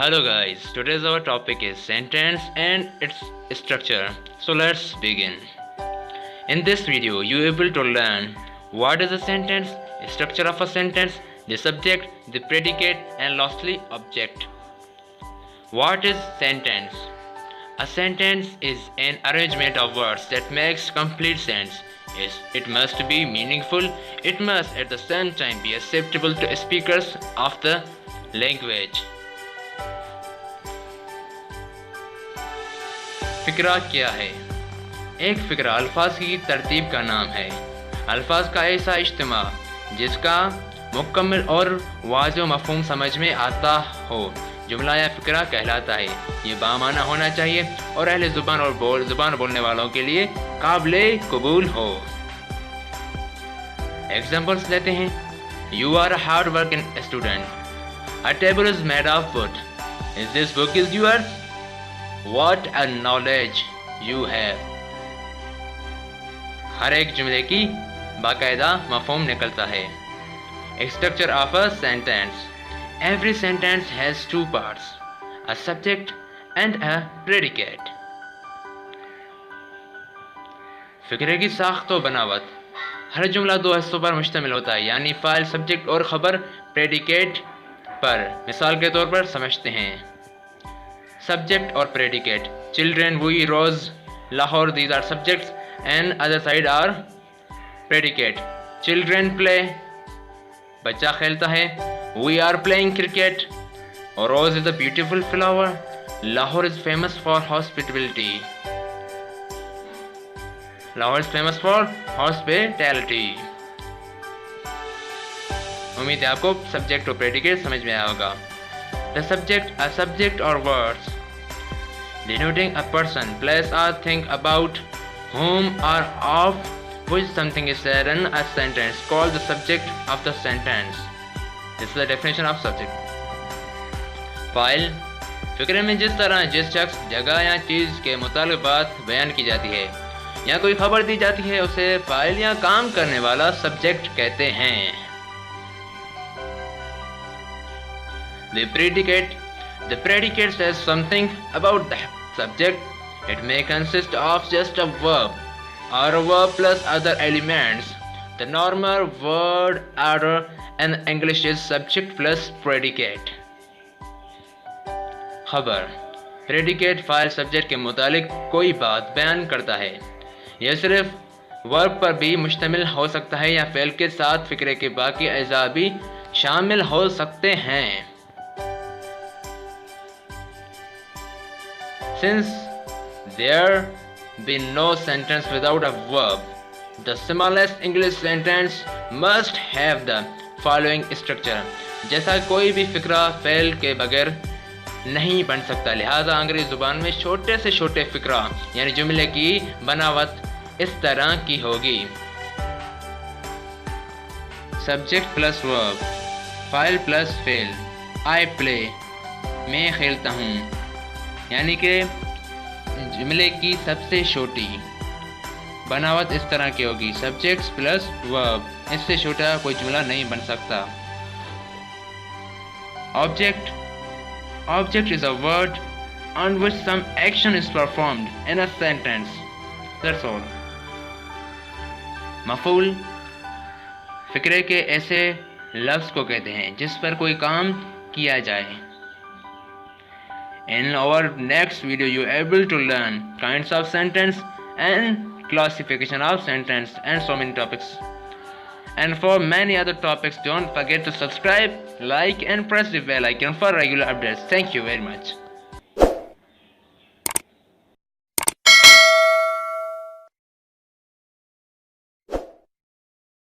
Hello guys, today's our topic is sentence and its structure. So let's begin. In this video, you will be able to learn what is a sentence, structure of a sentence, the subject, the predicate and lastly object. What is sentence? A sentence is an arrangement of words that makes complete sense. It must be meaningful. It must at the same time be acceptable to speakers of the language. फ़िक्रा क्या है? एक फ़िक्रा अल्फाज की तरतीब का नाम है। अल्फाज का ऐसा इज्तिमा जिसका मुकम्मल और वाज़ेह मफ़हूम समझ में आता हो जुमला या फ़िक्रा कहलाता है। ये बामाना होना चाहिए और अहले ज़ुबान बोलने वालों के लिए काबिले कबूल हो। एग्जाम्पल्स लेते हैं। You are a hard working student. A table is made of wood. Is this book is yours? What a knowledge you have. हर एक जुमले की बाकायदा मफ़हूम निकलता है। Structure of a sentence. Every sentence has two parts, a subject and a predicate. फ़िक्रे की साख्त व बनावट। हर जुमला दो हिस्सों पर मुश्तमिल होता है, यानी फ़ाइल, सब्जेक्ट और ख़बर प्रेडिकेट पर। मिसाल के तौर पर समझते हैं। सब्जेक्ट और predicate. Children, we, rose, Lahore, these are subjects and other side are predicate. Children play, बच्चा खेलता है। We are playing cricket. और rose is a beautiful flower. Lahore is famous for hospitality. Lahore is famous for hospitality. उम्मीद है आपको subject और predicate समझ में आया होगा। The subject, a subject or words denoting a person, place or thing about whom or of which something is said in a sentence, called the subject of the sentence. This is the definition of subject. फाइल, फिक्रे में जिस तरह जिस शख्स, जगह या चीज़ के मुतालिक बात बयान की जाती है या कोई खबर दी जाती है उसे फाइल या काम करने वाला सब्जेक्ट कहते हैं। The predicate says something about the subject. It may consist of just a verb or a verb plus other elements. The normal word order in English is subject plus predicate. खबर, predicate file subject के मुतालिक कोई बात बयान करता है। यह सिर्फ वर्ब पर भी मुश्तमिल हो सकता है या फ़ेल के साथ फ़िक्रे के बाकी अज़ा भी शामिल हो सकते हैं। Since there be no sentence without a verb, the smallest English sentence must have the following structure. जैसा कोई भी फ़िक्रा फ़ेल के बगैर नहीं बन सकता, लिहाजा अंग्रेज़ी ज़ुबान में छोटे से छोटे फ़िक्रा यानी जुमले की बनावट इस तरह की होगी। Subject plus verb, file plus fail. I play, मैं खेलता हूँ, यानी कि जुमले की सबसे छोटी बनावट इस तरह की होगी। सब्जेक्ट्स प्लस वर्ब, इससे छोटा कोई जुमला नहीं बन सकता। Object is a word on which some action is performed in a sentence. That's all. मफ़ूल, फ़िक्रे के ऐसे लफ्ज़ को कहते हैं जिस पर कोई काम किया जाए। In our next video, you are able to learn kinds of sentence and classification of sentence and so many topics. And for many other topics, don't forget to subscribe, like and press the bell icon for regular updates. Thank you very much.